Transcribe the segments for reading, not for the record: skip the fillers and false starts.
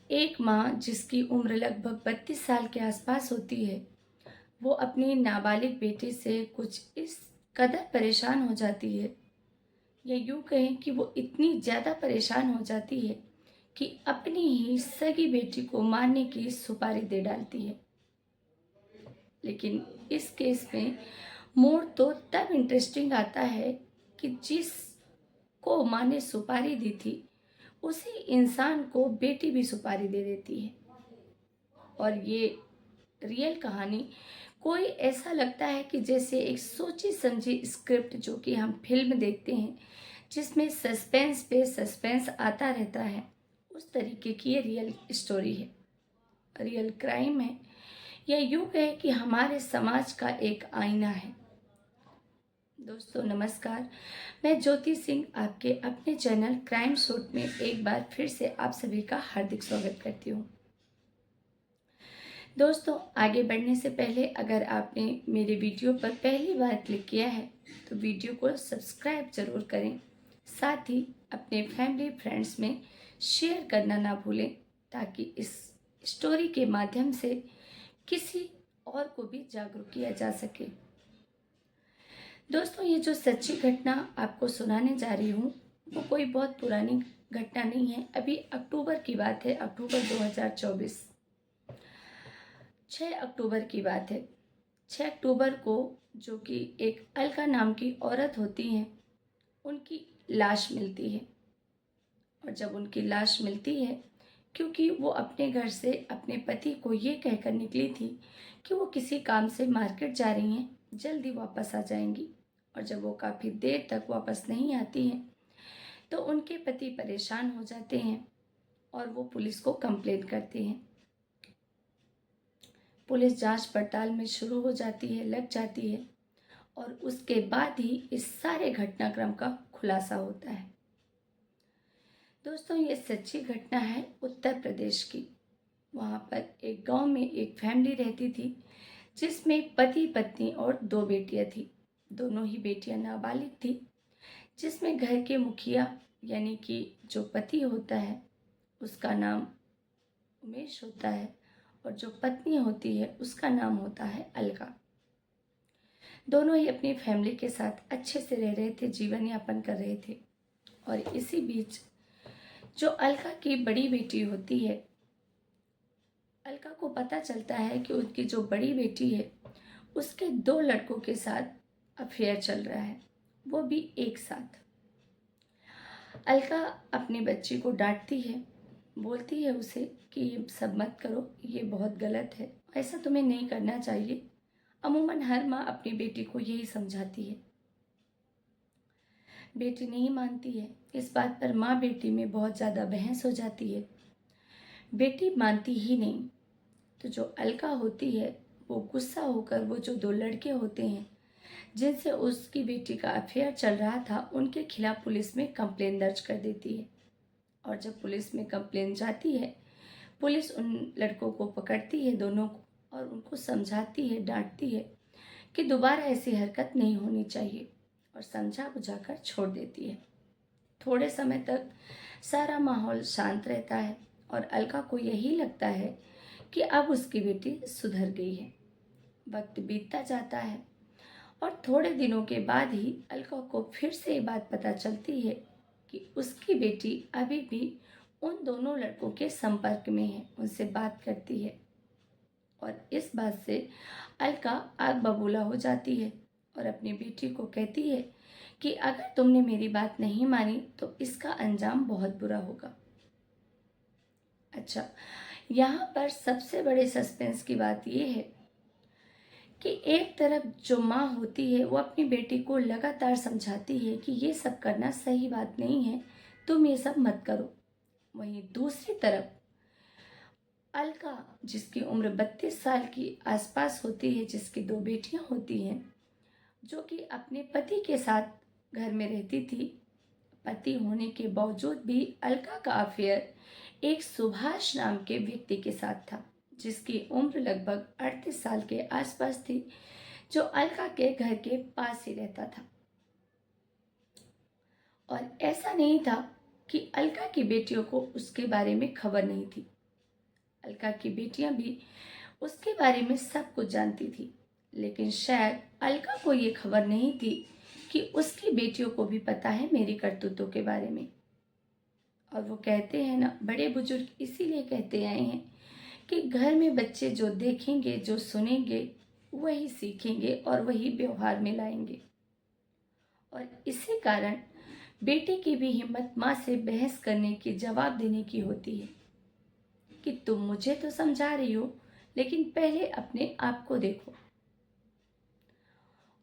एक माँ जिसकी उम्र लगभग 32 साल के आसपास होती है, वो अपनी नाबालिग बेटी से कुछ इस कदर परेशान हो जाती है, या यूँ कहें कि वो इतनी ज़्यादा परेशान हो जाती है कि अपनी ही सगी बेटी को मारने की सुपारी दे डालती है। लेकिन इस केस में मोड़ तो तब इंटरेस्टिंग आता है कि जिसको माँ ने सुपारी दी थी, उसी इंसान को बेटी भी सुपारी दे देती है। और ये रियल कहानी कोई ऐसा लगता है कि जैसे एक सोची समझी स्क्रिप्ट जो कि हम फिल्म देखते हैं, जिसमें सस्पेंस पे सस्पेंस आता रहता है, उस तरीके की ये रियल स्टोरी है, रियल क्राइम है, या यूँ कहे कि हमारे समाज का एक आईना है। दोस्तों नमस्कार, मैं ज्योति सिंह आपके अपने चैनल क्राइम शूट में एक बार फिर से आप सभी का हार्दिक स्वागत करती हूँ। दोस्तों आगे बढ़ने से पहले अगर आपने मेरे वीडियो पर पहली बार क्लिक किया है तो वीडियो को सब्सक्राइब जरूर करें, साथ ही अपने फैमिली फ्रेंड्स में शेयर करना ना भूलें, ताकि इस स्टोरी के माध्यम से किसी और को भी जागरूक किया जा सके। दोस्तों ये जो सच्ची घटना आपको सुनाने जा रही हूँ वो कोई बहुत पुरानी घटना नहीं है। अभी अक्टूबर की बात है, अक्टूबर 2024, 6 अक्टूबर की बात है। 6 अक्टूबर को जो कि एक अलका नाम की औरत होती हैं, उनकी लाश मिलती है। और जब उनकी लाश मिलती है, क्योंकि वो अपने घर से अपने पति को ये कहकर निकली थी कि वो किसी काम से मार्केट जा रही हैं, जल्दी वापस आ जाएंगी, और जब वो काफ़ी देर तक वापस नहीं आती हैं तो उनके पति परेशान हो जाते हैं और वो पुलिस को कंप्लेंट करते हैं। पुलिस जांच पड़ताल में शुरू हो जाती है, लग जाती है, और उसके बाद ही इस सारे घटनाक्रम का खुलासा होता है। दोस्तों ये सच्ची घटना है उत्तर प्रदेश की। वहाँ पर एक गांव में एक फैमिली रहती थी, जिसमें पति पत्नी और 2 बेटियां थी। दोनों ही बेटियां नाबालिग थी, जिसमें घर के मुखिया यानी कि जो पति होता है उसका नाम उमेश होता है, और जो पत्नी होती है उसका नाम होता है अलका। दोनों ही अपनी फैमिली के साथ अच्छे से रह रहे थे, जीवन यापन कर रहे थे। और इसी बीच जो अलका की बड़ी बेटी होती है, अलका को पता चलता है कि उनकी जो बड़ी बेटी है उसके 2 लड़कों के साथ अफेयर चल रहा है, वो भी एक साथ। अलका अपनी बच्ची को डांटती है, बोलती है उसे कि ये सब मत करो, ये बहुत गलत है, ऐसा तुम्हें नहीं करना चाहिए। अमूमन हर माँ अपनी बेटी को यही समझाती है। बेटी नहीं मानती है। इस बात पर माँ बेटी में बहुत ज़्यादा बहस हो जाती है। बेटी मानती ही नहीं, तो जो अलका होती है वो गुस्सा होकर वो जो 2 लड़के होते हैं जिनसे उसकी बेटी का अफेयर चल रहा था, उनके खिलाफ पुलिस में कंप्लेन दर्ज कर देती है। और जब पुलिस में कंप्लेन जाती है, पुलिस उन लड़कों को पकड़ती है, दोनों को, और उनको समझाती है, डांटती है कि दोबारा ऐसी हरकत नहीं होनी चाहिए, और समझा बुझाकर छोड़ देती है। थोड़े समय तक सारा माहौल शांत रहता है और अलका को यही लगता है कि अब उसकी बेटी सुधर गई है। वक्त बीतता जाता है और थोड़े दिनों के बाद ही अलका को फिर से ये बात पता चलती है कि उसकी बेटी अभी भी उन दोनों लड़कों के संपर्क में है, उनसे बात करती है। और इस बात से अलका आग बबूला हो जाती है और अपनी बेटी को कहती है कि अगर तुमने मेरी बात नहीं मानी तो इसका अंजाम बहुत बुरा होगा। अच्छा, यहाँ पर सबसे बड़े सस्पेंस की बात यह है कि एक तरफ जो माँ होती है वो अपनी बेटी को लगातार समझाती है कि ये सब करना सही बात नहीं है, तुम ये सब मत करो। वहीं दूसरी तरफ अलका, जिसकी उम्र 32 साल की आसपास होती है, जिसकी 2 बेटियां होती हैं, जो कि अपने पति के साथ घर में रहती थी। पति होने के बावजूद भी अलका का अफेयर एक सुभाष नाम के व्यक्ति के साथ था, जिसकी उम्र लगभग 38 साल के आसपास थी, जो अलका के घर के पास ही रहता था। और ऐसा नहीं था कि अलका की बेटियों को उसके बारे में खबर नहीं थी। अलका की बेटियां भी उसके बारे में सब कुछ जानती थी, लेकिन शायद अलका को ये खबर नहीं थी कि उसकी बेटियों को भी पता है मेरी करतूतों के बारे में। और वो कहते हैं ना, बड़े बुजुर्ग इसीलिए कहते आए हैं कि घर में बच्चे जो देखेंगे, जो सुनेंगे, वही सीखेंगे और वही व्यवहार में लाएंगे। और इसी कारण बेटे की भी हिम्मत माँ से बहस करने की, जवाब देने की होती है कि तुम मुझे तो समझा रही हो, लेकिन पहले अपने आप को देखो।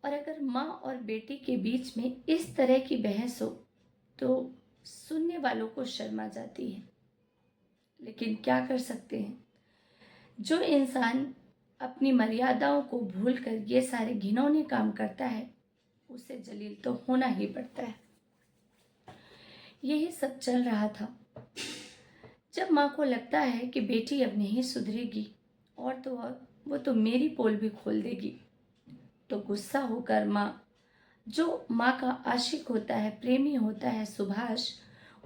और अगर माँ और बेटी के बीच में इस तरह की बहस हो तो सुनने वालों को शर्म आ जाती है, लेकिन क्या कर सकते हैं। जो इंसान अपनी मर्यादाओं को भूलकर ये सारे घिनौने काम करता है, उसे जलील तो होना ही पड़ता है। यही सब चल रहा था जब माँ को लगता है कि बेटी अब नहीं सुधरेगी, और तो और वो तो मेरी पोल भी खोल देगी, तो गुस्सा होकर माँ, जो माँ का आशिक होता है, प्रेमी होता है सुभाष,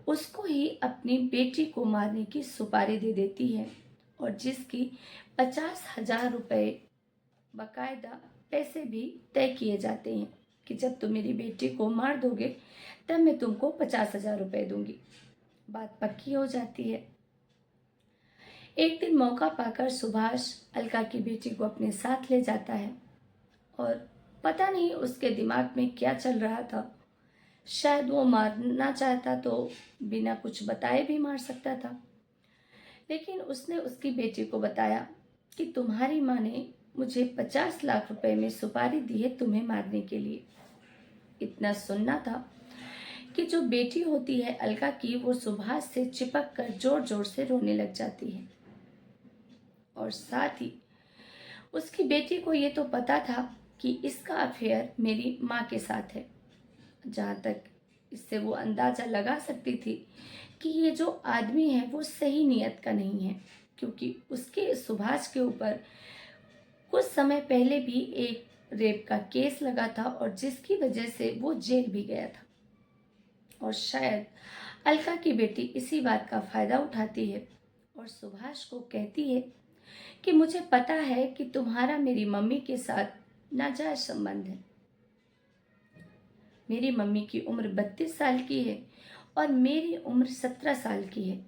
उसको ही अपनी बेटी को मारने की सुपारी दे देती है, और जिसकी 50,000 रुपये बाकायदा पैसे भी तय किए जाते हैं कि जब तुम मेरी बेटी को मार दोगे तब मैं तुमको 50,000 रुपये दूंगी। बात पक्की हो जाती है। एक दिन मौका पाकर सुभाष अलका की बेटी को अपने साथ ले जाता है, और पता नहीं उसके दिमाग में क्या चल रहा था। शायद वो मारना चाहता तो बिना कुछ बताए भी मार सकता था, लेकिन उसने उसकी बेटी को बताया कि तुम्हारी माँ ने मुझे 50 लाख रुपए में सुपारी दी है तुम्हें मारने के लिए। इतना सुनना था कि जो बेटी होती है अलका की, वो सुभाष से चिपक कर जोर जोर से रोने लग जाती है। और साथ ही उसकी बेटी को ये तो पता था कि इसका अफेयर मेरी माँ के साथ है। जहाँ तक इससे वो अंदाज़ा लगा सकती थी कि ये जो आदमी है वो सही नियत का नहीं है, क्योंकि उसके सुभाष के ऊपर कुछ समय पहले भी एक रेप का केस लगा था, और जिसकी वजह से वो जेल भी गया था। और शायद अलका की बेटी इसी बात का फायदा उठाती है और सुभाष को कहती है कि मुझे पता है कि तुम्हारा मेरी मम्मी के साथ नाजायज संबंध है। मेरी मम्मी की उम्र 32 साल की है और मेरी उम्र 17 साल की है।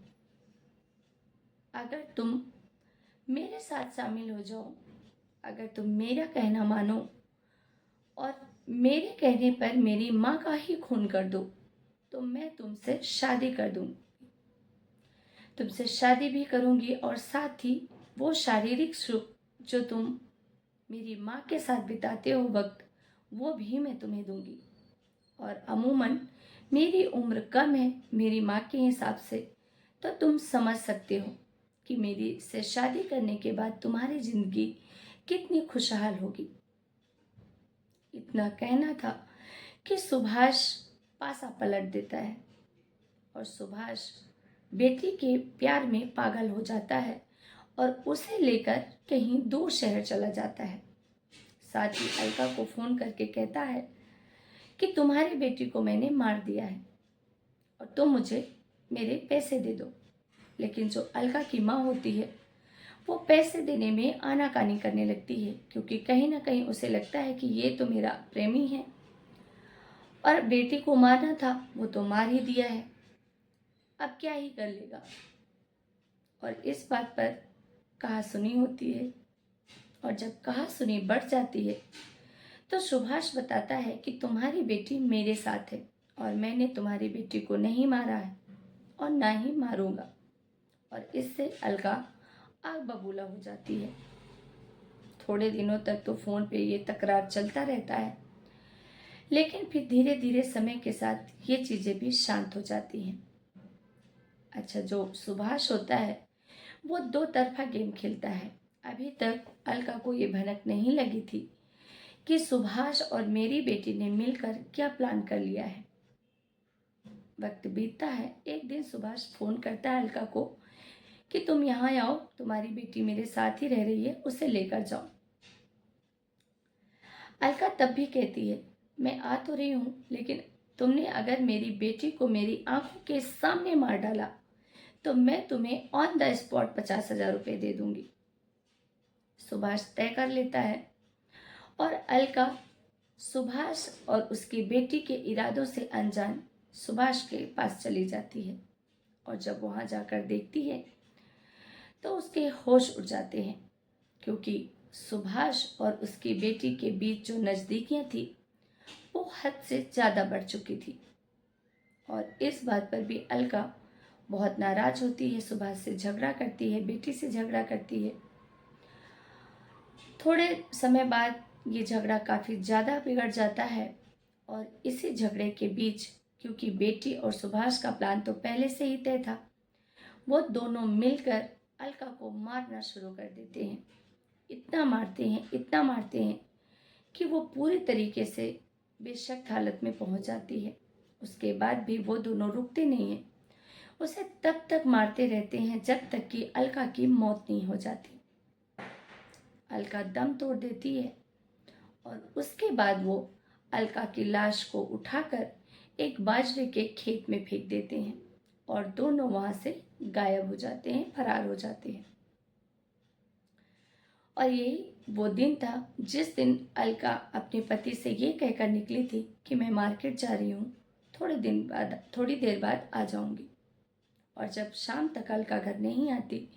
अगर तुम मेरे साथ शामिल हो जाओ, अगर तुम मेरा कहना मानो और मेरे कहने पर मेरी माँ का ही खून कर दो, तो मैं तुमसे शादी कर दूंगी। तुमसे शादी भी करूंगी और साथ ही वो शारीरिक सुख जो तुम मेरी माँ के साथ बिताते हो वक्त, वो भी मैं तुम्हें दूंगी। और अमूमन मेरी उम्र कम है मेरी माँ के हिसाब से, तो तुम समझ सकते हो कि मेरी से शादी करने के बाद तुम्हारी जिंदगी कितनी खुशहाल होगी। इतना कहना था कि सुभाष पासा पलट देता है और सुभाष बेटी के प्यार में पागल हो जाता है और उसे लेकर कहीं दूर शहर चला जाता है। साथ ही अलका को फोन करके कहता है कि तुम्हारी बेटी को मैंने मार दिया है और तुम मुझे मेरे पैसे दे दो। लेकिन जो अलका की माँ होती है वो पैसे देने में आनाकानी करने लगती है, क्योंकि कहीं ना कहीं उसे लगता है कि ये तो मेरा प्रेमी है और बेटी को मारना था वो तो मार ही दिया है, अब क्या ही कर लेगा। और इस बात पर कहा सुनी होती है, और जब कहा सुनी बढ़ जाती है तो सुभाष बताता है कि तुम्हारी बेटी मेरे साथ है और मैंने तुम्हारी बेटी को नहीं मारा है और ना ही मारूंगा। और इससे अलका आग बबूला हो जाती है। थोड़े दिनों तक तो फोन पे ये तकरार चलता रहता है, लेकिन फिर धीरे धीरे समय के साथ ये चीजें भी शांत हो जाती हैं। अच्छा, जो सुभाष होता है वो दो तरफा गेम खेलता है। अभी तक अलका को ये भनक नहीं लगी थी कि सुभाष और मेरी बेटी ने मिलकर क्या प्लान कर लिया है। वक्त बीतता है, एक दिन सुभाष फोन करता है अलका को कि तुम यहाँ आओ, तुम्हारी बेटी मेरे साथ ही रह रही है, उसे लेकर जाओ। अलका तब भी कहती है मैं आ तो रही हूँ, लेकिन तुमने अगर मेरी बेटी को मेरी आंखों के सामने मार डाला तो मैं तुम्हें ऑन द स्पॉट 50,000 रुपये दे दूंगी। सुभाष तय कर लेता है और अलका सुभाष और उसकी बेटी के इरादों से अनजान सुभाष के पास चली जाती है। और जब वहां जाकर देखती है तो उसके होश उड़ जाते हैं, क्योंकि सुभाष और उसकी बेटी के बीच जो नज़दीकियां थी वो हद से ज़्यादा बढ़ चुकी थी। और इस बात पर भी अलका बहुत नाराज होती है, सुभाष से झगड़ा करती है, बेटी से झगड़ा करती है। थोड़े समय बाद ये झगड़ा काफ़ी ज़्यादा बिगड़ जाता है। और इसी झगड़े के बीच, क्योंकि बेटी और सुभाष का प्लान तो पहले से ही तय था, वो दोनों मिलकर अलका को मारना शुरू कर देते हैं। इतना मारते हैं, इतना मारते हैं कि वो पूरी तरीके से बेशक हालत में पहुंच जाती है। उसके बाद भी वो दोनों रुकते नहीं हैं, उसे तब तक मारते रहते हैं जब तक कि अलका की मौत नहीं हो जाती। अलका दम तोड़ देती है और उसके बाद वो अलका की लाश को उठाकर एक बाजरे के खेत में फेंक देते हैं और दोनों वहां से गायब हो जाते हैं, फरार हो जाते हैं। और यही वो दिन था जिस दिन अलका अपने पति से ये कहकर निकली थी कि मैं मार्केट जा रही हूँ, थोड़ी देर बाद आ जाऊंगी। और जब शाम तक अलका घर नहीं आती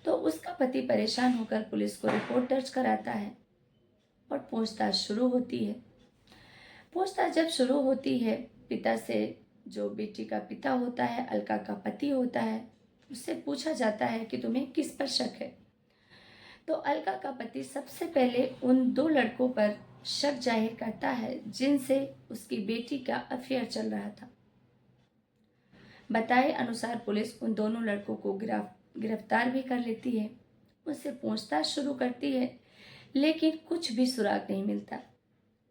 तो उसका पति परेशान होकर पुलिस को रिपोर्ट दर्ज कराता है और पूछताछ शुरू होती है। पूछताछ जब शुरू होती है, पिता से, जो बेटी का पिता होता है, अलका का पति होता है, उससे पूछा जाता है कि तुम्हें किस पर शक है। तो अलका का पति सबसे पहले उन दो लड़कों पर शक जाहिर करता है जिनसे उसकी बेटी का अफेयर चल रहा था। बताए अनुसार पुलिस उन दोनों लड़कों को गिरफ्तार भी कर लेती है, उनसे पूछताछ शुरू करती है, लेकिन कुछ भी सुराग नहीं मिलता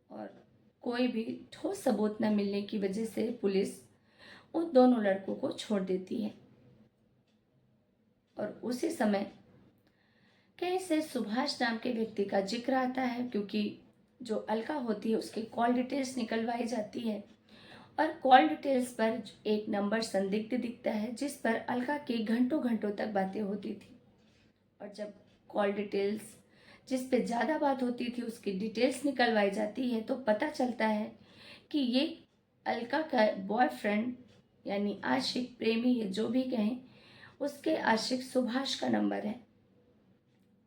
और कोई भी ठोस सबूत न मिलने की वजह से पुलिस उन दोनों लड़कों को छोड़ देती है। और उसी समय कहीं से सुभाष नाम के व्यक्ति का जिक्र आता है, क्योंकि जो अलका होती है उसकी कॉल डिटेल्स निकलवाई जाती है और कॉल डिटेल्स पर एक नंबर संदिग्ध दिखता है जिस पर अलका की घंटों घंटों तक बातें होती थी। और जब कॉल डिटेल्स जिस पे ज़्यादा बात होती थी उसकी डिटेल्स निकलवाई जाती है तो पता चलता है कि ये अलका का बॉयफ्रेंड यानी आशिक, प्रेमी, ये जो भी कहें, उसके आशिक सुभाष का नंबर है।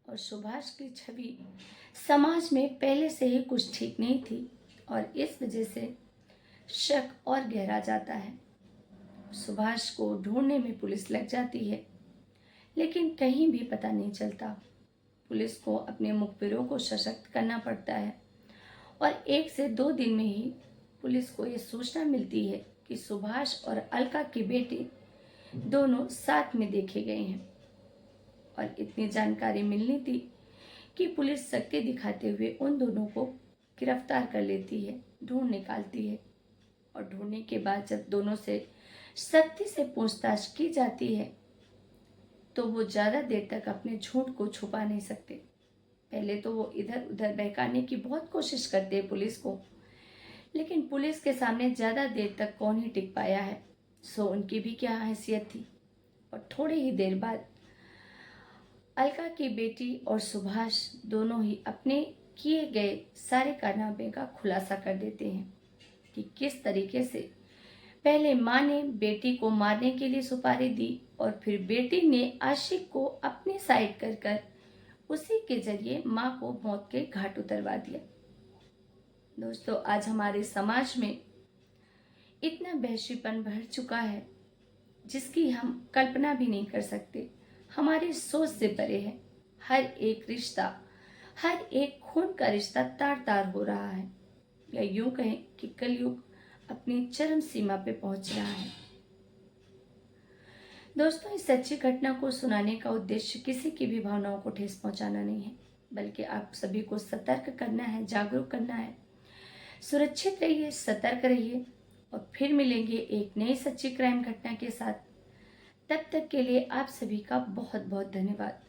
और सुभाष की छवि समाज में पहले से ही कुछ ठीक नहीं थी और इस वजह से शक और गहरा जाता है। सुभाष को ढूंढने में पुलिस लग जाती है, लेकिन कहीं भी पता नहीं चलता। पुलिस को अपने मुखबिरों को सशक्त करना पड़ता है और 1 से 2 दिन में ही पुलिस को ये सूचना मिलती है कि सुभाष और अलका की बेटी दोनों साथ में देखे गए हैं। और इतनी जानकारी मिलनी थी कि पुलिस सख्ती दिखाते हुए उन दोनों को गिरफ्तार कर लेती है, ढूंढ निकालती है। और ढूंढने के बाद जब दोनों से सख्ती से पूछताछ की जाती है तो वो ज़्यादा देर तक अपने झूठ को छुपा नहीं सकते। पहले तो वो इधर उधर बहकाने की बहुत कोशिश करते हैं पुलिस को, लेकिन पुलिस के सामने ज़्यादा देर तक कौन ही टिक पाया है, सो उनकी भी क्या हैसियत थी। और थोड़ी ही देर बाद अलका की बेटी और सुभाष दोनों ही अपने किए गए सारे कारनामे का खुलासा कर देते हैं कि किस तरीके से पहले माँ ने बेटी को मारने के लिए सुपारी दी और फिर बेटी ने आशिक को अपनी साइड कर कर उसी के जरिए माँ को मौत के घाट उतरवा दिया। दोस्तों, आज हमारे समाज में इतना वहशीपन बढ़ चुका है जिसकी हम कल्पना भी नहीं कर सकते, हमारी सोच से परे है। हर एक रिश्ता, हर एक खून का रिश्ता तार तार हो रहा है, या यूं कहें कि कलयुग अपनी चरम सीमा पे पहुंच रहा है। दोस्तों, इस सच्ची घटना को सुनाने का उद्देश्य किसी की भी भावनाओं को ठेस पहुंचाना नहीं है, बल्कि आप सभी को सतर्क करना है, जागरूक करना है। सुरक्षित रहिए, सतर्क रहिए और फिर मिलेंगे एक नई सच्ची क्राइम घटना के साथ। तब तक के लिए आप सभी का बहुत बहुत धन्यवाद।